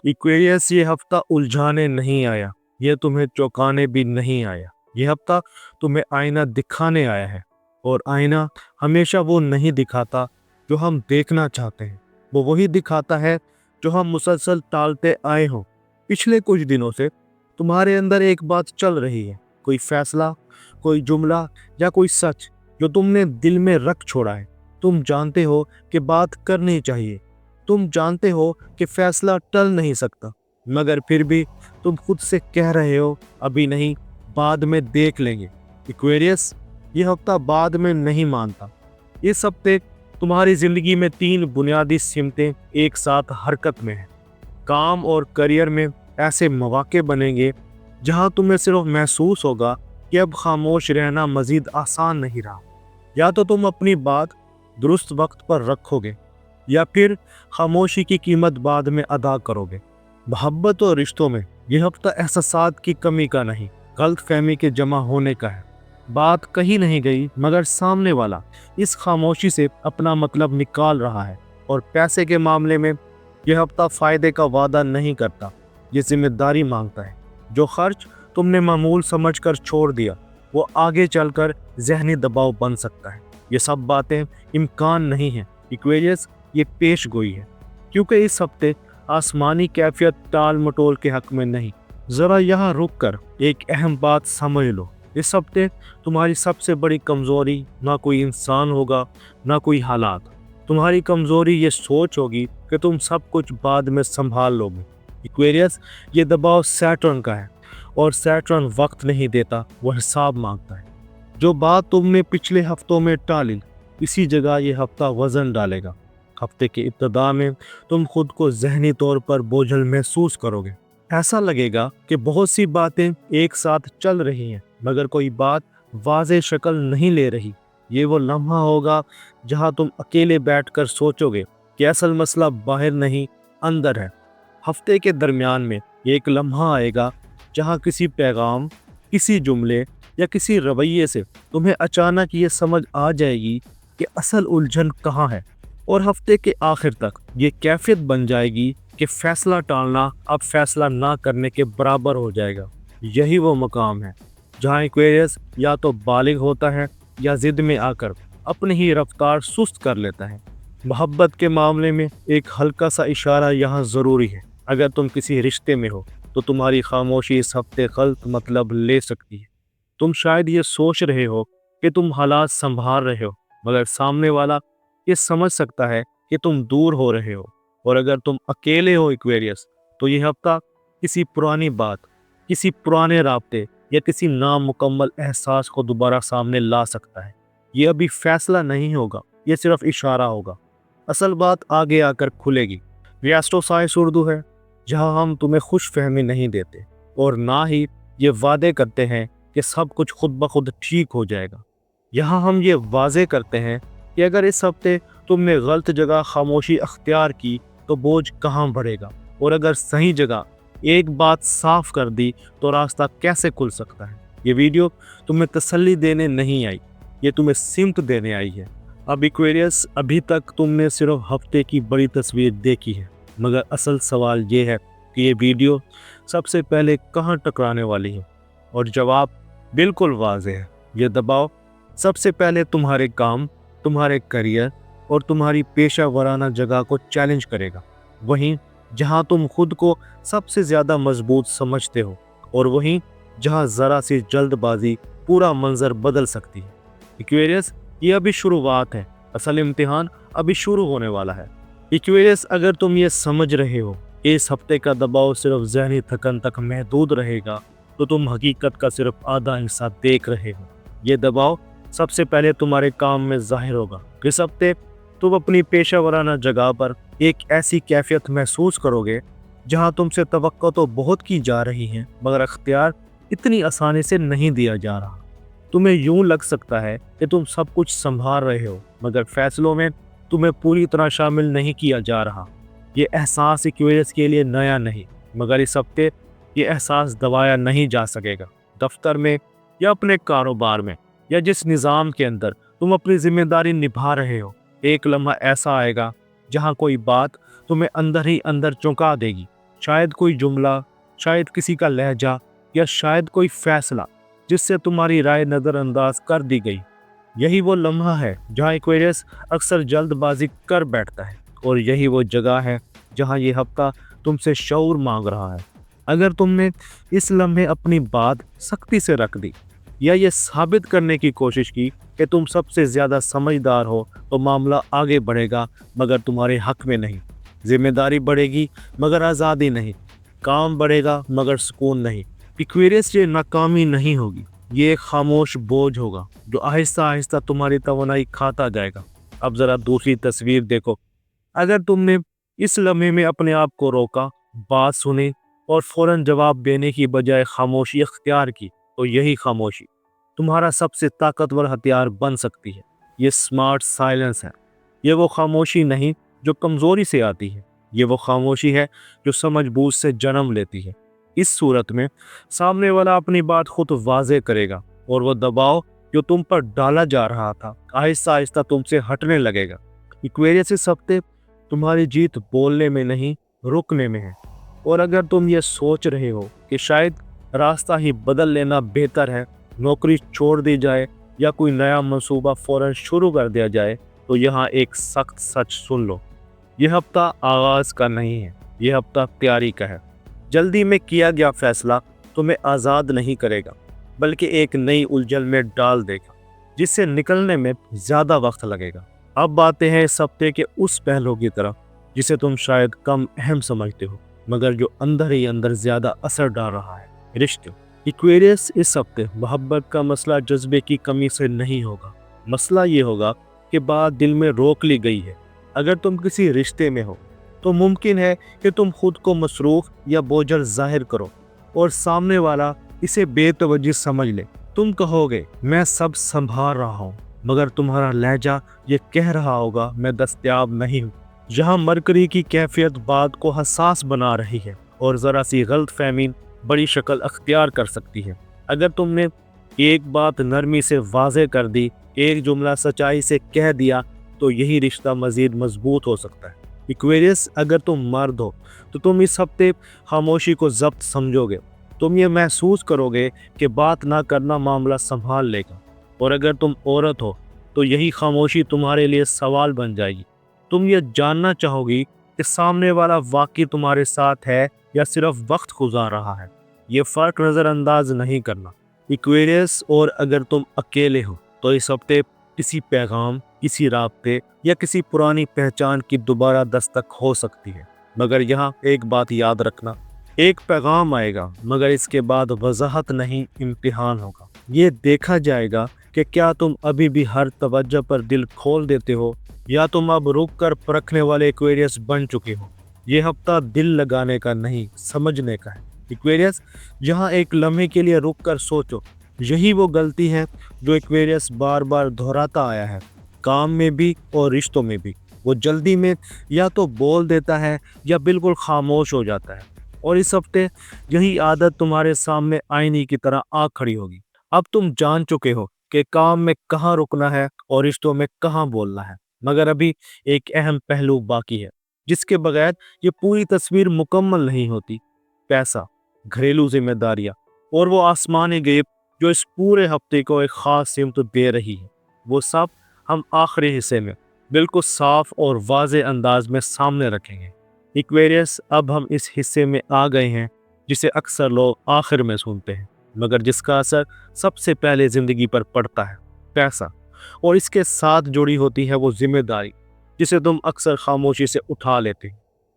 Aquarius, ये हफ्ता उलझाने नहीं आया, ये तुम्हें चौंकाने भी नहीं आया। ये हफ्ता तुम्हें आईना दिखाने आया है, और आईना हमेशा वो नहीं दिखाता जो हम देखना चाहते हैं, वो वही दिखाता है जो हम मुसलसल टालते आए हों। पिछले कुछ दिनों से तुम्हारे अंदर एक बात चल रही है, कोई फैसला, कोई जुमला या कोई सच जो तुमने दिल में रख छोड़ा है। तुम जानते हो कि बात करनी चाहिए, तुम जानते हो कि फैसला टल नहीं सकता, मगर फिर भी तुम खुद से कह रहे हो अभी नहीं, बाद में देख लेंगे। इक्वेरियस, ये हफ्ता बाद में नहीं मानता। इस हफ्ते तुम्हारी जिंदगी में 3 बुनियादी सिमतें एक साथ हरकत में हैं। काम और करियर में ऐसे मौके बनेंगे जहां तुम्हें सिर्फ महसूस होगा कि अब खामोश रहना मजीद आसान नहीं रहा। या तो तुम अपनी बात दुरुस्त वक्त पर रखोगे, या फिर खामोशी की कीमत बाद में अदा करोगे। मोहब्बत और रिश्तों में यह हफ्ता एहसासात की कमी का नहीं, गलत फहमी के जमा होने का है। बात कही नहीं गई, मगर सामने वाला इस खामोशी से अपना मतलब निकाल रहा है। और पैसे के मामले में यह हफ्ता फायदे का वादा नहीं करता, ये जिम्मेदारी मांगता है। जो खर्च तुमने मामूल समझकर छोड़ दिया, वो आगे चलकर जहनी दबाव बन सकता है। ये सब बातें इम्कान नहीं है इक्वेरियस, ये पेश गोई है, क्योंकि इस हफ्ते आसमानी कैफियत टाल मटोल के हक में नहीं। जरा यहाँ रुक कर एक अहम बात समझ लो। इस हफ्ते तुम्हारी सबसे बड़ी कमजोरी ना कोई इंसान होगा, ना कोई हालात। तुम्हारी कमजोरी ये सोच होगी कि तुम सब कुछ बाद में संभाल लोगे। इक्वेरियस, ये दबाव सैटर्न का है, और सैटर्न वक्त नहीं देता, वो हिसाब मांगता है। जो बात तुमने पिछले हफ्तों में टाली, इसी जगह ये हफ्ता वजन डालेगा। हफ्ते के इब्तिदा में तुम खुद को ज़हनी तौर पर बोझल महसूस करोगे। ऐसा लगेगा कि बहुत सी बातें एक साथ चल रही हैं, मगर कोई बात वाज़ेह शक्ल नहीं ले रही। ये वो लम्हा होगा जहां तुम अकेले बैठकर सोचोगे कि असल मसला बाहर नहीं, अंदर है। हफ्ते के दरमियान में एक लम्हा आएगा जहां किसी पैगाम, किसी जुमले या किसी रवैये से तुम्हें अचानक ये समझ आ जाएगी कि असल उलझन कहाँ है। और हफ्ते के आखिर तक ये कैफियत बन जाएगी कि फैसला टालना अब फैसला ना करने के बराबर हो जाएगा। यही वो मकाम है जहाँ एक्वेरियस या तो बालिग होता है या जिद में आकर अपनी ही रफ्तार सुस्त कर लेता है। मोहब्बत के मामले में एक हल्का सा इशारा यहाँ ज़रूरी है। अगर तुम किसी रिश्ते में हो तो तुम्हारी खामोशी इस हफ्ते गलत मतलब ले सकती है। तुम शायद ये सोच रहे हो कि तुम हालात संभाल रहे हो, मगर सामने वाला ये समझ सकता है कि तुम दूर हो रहे हो। और अगर तुम अकेले हो एक्वेरियस, तो ये हफ्ता किसी पुरानी बात, किसी पुराने राब्ते या किसी नामुकम्मल एहसास को दोबारा सामने ला सकता है। ये अभी फैसला नहीं होगा, ये सिर्फ इशारा होगा। असल बात आगे आकर खुलेगी। ये एस्ट्रोसाइंस उर्दू है, जहां हम तुम्हें खुश फहमी नहीं देते, और ना ही ये वादे करते हैं कि सब कुछ खुद ब खुद ठीक हो जाएगा। यहाँ हम ये वाजे करते हैं कि अगर इस हफ्ते तुमने गलत जगह खामोशी अख्तियार की तो बोझ कहाँ बढ़ेगा, और अगर सही जगह एक बात साफ कर दी तो रास्ता कैसे खुल सकता है। ये वीडियो तुम्हें तसल्ली देने नहीं आई, ये तुम्हें सिमत देने आई है। अब एक्वेरियस, अभी तक तुमने सिर्फ हफ्ते की बड़ी तस्वीर देखी है, मगर असल सवाल ये है कि ये वीडियो सबसे पहले कहाँ टकराने वाली है। और जवाब बिल्कुल वाज़ेह है। ये दबाव सबसे पहले तुम्हारे काम, तुम्हारे करियर और तुम्हारी पेशा वराना जगह को चैलेंज करेगा। वहीं जहां तुम खुद को सबसे ज़्यादा मजबूत समझते हो, और वहीं जहां ज़रा सी जल्दबाजी पूरा मंजर बदल सकती है। एक्वेरियस, ये अभी शुरुआत है, असल इम्तिहान अभी शुरू होने वाला है। एक्वेरियस, अगर तुम ये समझ रहे हो इस हफ्ते का दबाव सिर्फ ज़हनी थकन तक महदूद रहेगा, तो तुम हकीकत का सिर्फ आधा हिस्सा देख रहे हो। ये दबाव सबसे पहले तुम्हारे काम में जाहिर होगा। इस हफ्ते तुम अपनी पेशा वराना जगह पर एक ऐसी कैफियत महसूस करोगे जहां तुमसे तवक्को तो बहुत की जा रही है, मगर अख्तियार इतनी आसानी से नहीं दिया जा रहा। तुम्हें यूं लग सकता है कि तुम सब कुछ संभाल रहे हो, मगर फैसलों में तुम्हें पूरी तरह शामिल नहीं किया जा रहा। ये एहसास एक्वेरियस के लिए नया नहीं, मगर इस हफ्ते ये एहसास दबाया नहीं जा सकेगा। दफ्तर में या अपने कारोबार में या जिस निज़ाम के अंदर तुम अपनी जिम्मेदारी निभा रहे हो, एक लम्हा ऐसा आएगा जहां कोई बात तुम्हें अंदर ही अंदर चौंका देगी। शायद कोई जुमला, शायद किसी का लहजा, या शायद कोई फैसला जिससे तुम्हारी राय नज़रअंदाज कर दी गई। यही वो लम्हा है जहाँ एक्वेरियस अक्सर जल्दबाजी कर बैठता है, और यही वो जगह है जहाँ ये हफ्ता तुमसे शऊर मांग रहा है। अगर तुमने इस लम्हे अपनी बात सख्ती से रख दी, या ये साबित करने की कोशिश की कि तुम सबसे ज़्यादा समझदार हो, तो मामला आगे बढ़ेगा मगर तुम्हारे हक में नहीं। जिम्मेदारी बढ़ेगी मगर आज़ादी नहीं। काम बढ़ेगा मगर सुकून नहीं। एक्वेरियस, ये नाकामी नहीं होगी, ये एक खामोश बोझ होगा जो आहिस्ता आहिस्ता तुम्हारी तवानाई खाता जाएगा। अब ज़रा दूसरी तस्वीर देखो। अगर तुमने इस लम्हे में अपने आप को रोका, बात सुनी और फौरन जवाब देने की बजाय खामोशी अख्तियार की, तो यही खामोशी तुम्हारा सबसे ताकतवर हथियार बन सकती है। ये स्मार्ट साइलेंस है। ये वो खामोशी नहीं जो कमज़ोरी से आती है, ये वो खामोशी है जो समझबूझ से जन्म लेती है। इस सूरत में सामने वाला अपनी बात खुद वाज़े करेगा, और वो दबाव जो तुम पर डाला जा रहा था आहिस्ता आहिस्ता तुमसे हटने लगेगा। एक्वेरियस, इस हफ्ते तुम्हारी जीत बोलने में नहीं, रुकने में है। और अगर तुम ये सोच रहे हो कि शायद रास्ता ही बदल लेना बेहतर है, नौकरी छोड़ दी जाए या कोई नया मंसूबा फ़ौरन शुरू कर दिया जाए, तो यहाँ एक सख्त सच सुन लो। यह हफ्ता आगाज़ का नहीं है, यह हफ्ता तैयारी का है। जल्दी में किया गया फैसला तुम्हें आज़ाद नहीं करेगा, बल्कि एक नई उलझन में डाल देगा जिससे निकलने में ज़्यादा वक्त लगेगा। अब आते हैं इस हफ्ते के उस पहलू की तरफ जिसे तुम शायद कम अहम समझते हो, मगर जो अंदर ही अंदर ज़्यादा असर डाल रहा है, रिश्ते। एक्वेरियस, इस हफ्ते मोहब्बत का मसला जज्बे की कमी से नहीं होगा। मसला ये होगा कि बात दिल में रोक ली गई है। अगर तुम किसी रिश्ते में हो तो मुमकिन है कि तुम खुद को मसरूफ़ या बोझल जाहिर करो, और सामने वाला इसे बेतवज्जी समझ ले। तुम कहोगे मैं सब संभाल रहा हूँ, मगर तुम्हारा लहजा ये कह रहा होगा मैं दस्तयाब नहीं हूँ। जहाँ मरकरी की कैफियत बात को हसास बना रही है, और ज़रा सी गलत फहमी बड़ी शक्ल अख्तियार कर सकती है। अगर तुमने एक बात नरमी से वाज़े कर दी, एक जुमला सच्चाई से कह दिया, तो यही रिश्ता मज़ीद मजबूत हो सकता है। एक्वेरियस, अगर तुम मर्द हो तो तुम इस हफ्ते खामोशी को ज़ब्त समझोगे। तुम ये महसूस करोगे कि बात ना करना मामला संभाल लेगा, और अगर तुम औरत हो तो यही खामोशी तुम्हारे लिए सवाल बन जाएगी। तुम ये जानना चाहोगी कि सामने वाला वाकई तुम्हारे साथ है या सिर्फ वक्त गुजार रहा है। ये फ़र्क नज़रअंदाज नहीं करना, एक्वेरियस। और अगर तुम अकेले हो तो इस हफ्ते किसी पैगाम, किसी राब्ते या किसी पुरानी पहचान की दोबारा दस्तक हो सकती है। मगर यहाँ एक बात याद रखना, एक पैगाम आएगा मगर इसके बाद वजाहत नहीं, इम्तिहान होगा। ये देखा जाएगा कि क्या तुम अभी भी हर तवज्जो पर दिल खोल देते हो, या तुम अब रुक कर परखने वाले एक्वेरियस बन चुके हो। ये हफ्ता दिल लगाने का नहीं, समझने का है। एक्वेरियस, यहाँ एक लम्हे के लिए रुक कर सोचो। यही वो गलती है जो एक्वेरियस बार बार दोहराता आया है, काम में भी और रिश्तों में भी। वो जल्दी में या तो बोल देता है या बिल्कुल खामोश हो जाता है, और इस हफ्ते यही आदत तुम्हारे सामने आईने की तरह आ खड़ी होगी। अब तुम जान चुके हो कि काम में कहाँ रुकना है और रिश्तों में कहाँ बोलना है, मगर अभी एक अहम पहलू बाकी है जिसके बगैर ये पूरी तस्वीर मुकम्मल नहीं होती। पैसा, घरेलू जिम्मेदारियाँ, और वो आसमानी गेब जो इस पूरे हफ्ते को एक ख़ास सिमत दे रही है। वो सब हम आखिरी हिस्से में बिल्कुल साफ और वाज़े अंदाज में सामने रखेंगे। एक्वेरियस, अब हम इस हिस्से में आ गए हैं जिसे अक्सर लोग आखिर में सुनते हैं, मगर जिसका असर सबसे पहले ज़िंदगी पर पड़ता है, पैसा। और इसके साथ जुड़ी होती है वो जिम्मेदारी जिसे तुम अक्सर खामोशी से उठा लेते हो।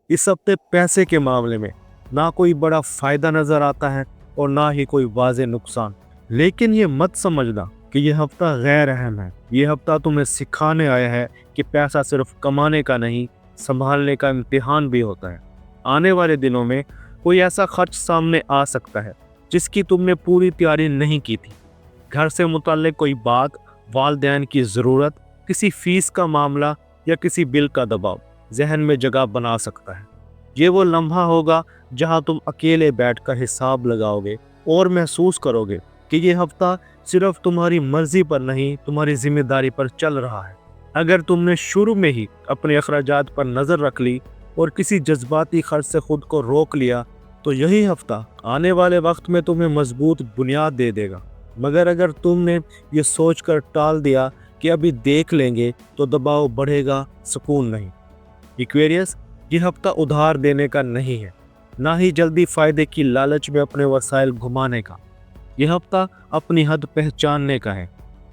इस हफ्ते पैसे के मामले में ना कोई बड़ा फ़ायदा नज़र आता है और ना ही कोई वाज़े नुकसान। लेकिन ये मत समझना कि यह हफ्ता गैर अहम है। ये हफ्ता तुम्हें सिखाने आया है कि पैसा सिर्फ कमाने का नहीं, संभालने का इम्तिहान भी होता है। आने वाले दिनों में कोई ऐसा खर्च सामने आ सकता है जिसकी तुमने पूरी तैयारी नहीं की थी। घर से मुताल्लिक कोई बात, वालिदैन की ज़रूरत, किसी फ़ीस का मामला या किसी बिल का दबाव जहन में जगह बना सकता है। ये वो लम्हा होगा जहां तुम अकेले बैठकर हिसाब लगाओगे और महसूस करोगे कि ये हफ्ता सिर्फ तुम्हारी मर्जी पर नहीं, तुम्हारी जिम्मेदारी पर चल रहा है। अगर तुमने शुरू में ही अपने अखराजात पर नज़र रख ली और किसी जज्बाती खर्च से खुद को रोक लिया तो यही हफ्ता आने वाले वक्त में तुम्हें मजबूत बुनियाद दे देगा। मगर अगर तुमने ये सोचकर टाल दिया कि अभी देख लेंगे तो दबाव बढ़ेगा, सुकून नहीं। एक्वेरियस, ये हफ्ता उधार देने का नहीं है, ना ही जल्दी फायदे की लालच में अपने वसाइल घुमाने का। यह हफ्ता अपनी हद पहचानने का है।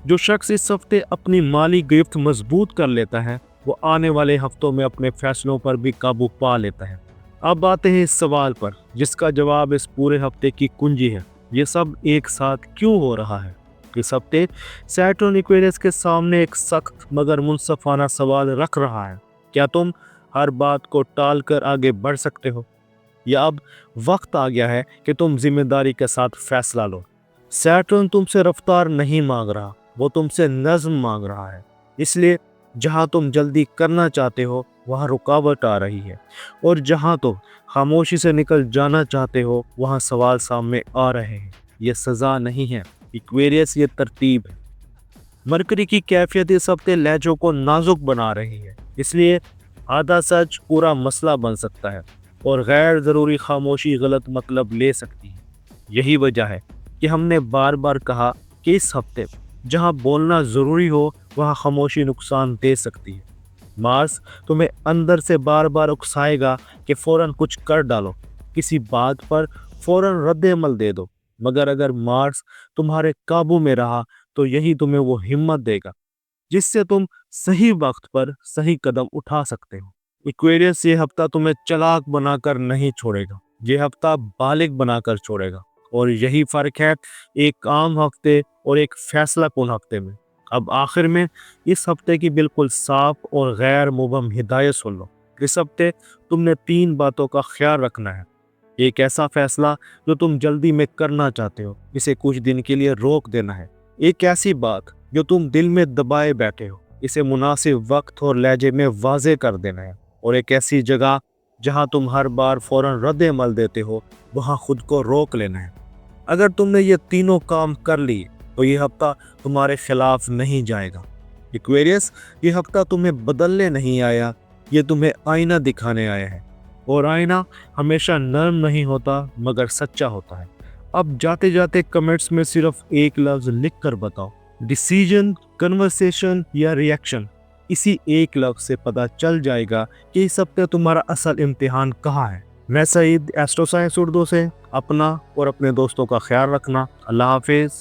जो शख्स इस हफ्ते अपनी माली गिरफ्त मजबूत कर लेता है वो आने वाले हफ्तों में अपने फैसलों पर भी काबू पा लेता है। अब आते हैं इस सवाल पर जिसका जवाब इस पूरे हफ्ते की कुंजी है, ये सब एक साथ क्यों हो रहा है। इस हफ्ते सैटर्न एक्वेरियस के सामने एक सख्त मगर मुनसफाना सवाल रख रहा है, क्या तुम हर बात को टाल कर आगे बढ़ सकते हो, या अब वक्त आ गया है कि तुम जिम्मेदारी के साथ फैसला लो। सैटर्न तुमसे रफ्तार नहीं मांग रहा, वो तुमसे नज्म मांग रहा है। इसलिए जहां तुम जल्दी करना चाहते हो वहां रुकावट आ रही है, और जहां तुम खामोशी से निकल जाना चाहते हो वहां सवाल सामने आ रहे हैं। यह सजा नहीं है एक्वेरियस, ये तरतीब है। मरकरी की कैफियत इस हफ्ते लहजों को नाजुक बना रही है, इसलिए आधा सच पूरा मसला बन सकता है और गैर ज़रूरी खामोशी गलत मतलब ले सकती है। यही वजह है कि हमने बार बार कहा कि इस हफ्ते जहां बोलना ज़रूरी हो वहां खामोशी नुकसान दे सकती है। मार्स तुम्हें अंदर से बार बार उकसाएगा कि फ़ौरन कुछ कर डालो, किसी बात पर फ़ौरन रद्द-ए-अमल दे दो। मगर अगर मार्स तुम्हारे काबू में रहा तो यही तुम्हें वो हिम्मत देगा जिससे तुम सही वक्त पर सही कदम उठा सकते हो। एक्वेरियस, ये हफ्ता तुम्हें चालाक बनाकर नहीं छोड़ेगा, ये हफ्ता बालिग बनाकर छोड़ेगा। और यही फर्क है एक आम हफ्ते और एक फैसला कुन हफ्ते में। अब आखिर में इस हफ्ते की बिल्कुल साफ और गैर मुबहम हिदायत सुन लो। इस हफ्ते तुमने 3 बातों का ख्याल रखना है। एक ऐसा फैसला जो तुम जल्दी में करना चाहते हो, इसे कुछ दिन के लिए रोक देना है। एक ऐसी बात जो तुम दिल में दबाए बैठे हो, इसे मुनासिब वक्त और लहजे में वाजे कर देना है। और एक ऐसी जगह जहां तुम हर बार फौरन रद्द-ए-अमल देते हो, वहां खुद को रोक लेना है। अगर तुमने ये तीनों काम कर लिए तो ये हफ्ता तुम्हारे खिलाफ नहीं जाएगा। एक्वेरियस, ये हफ्ता तुम्हें बदलने नहीं आया, ये तुम्हें आईना दिखाने आया है। और आईना हमेशा नर्म नहीं होता मगर सच्चा होता है। अब जाते जाते कमेंट्स में सिर्फ एक लफ्ज लिख कर बताओ, डिसीजन, कन्वर्सेशन या रिएक्शन। इसी एक लफ्ज से पता चल जाएगा कि इस हफ्ते तुम्हारा असल इम्तिहान कहाँ है। मैं सईद, एस्ट्रो साइंस उर्दू से। अपना और अपने दोस्तों का ख्याल रखना। अल्लाह हाफिज।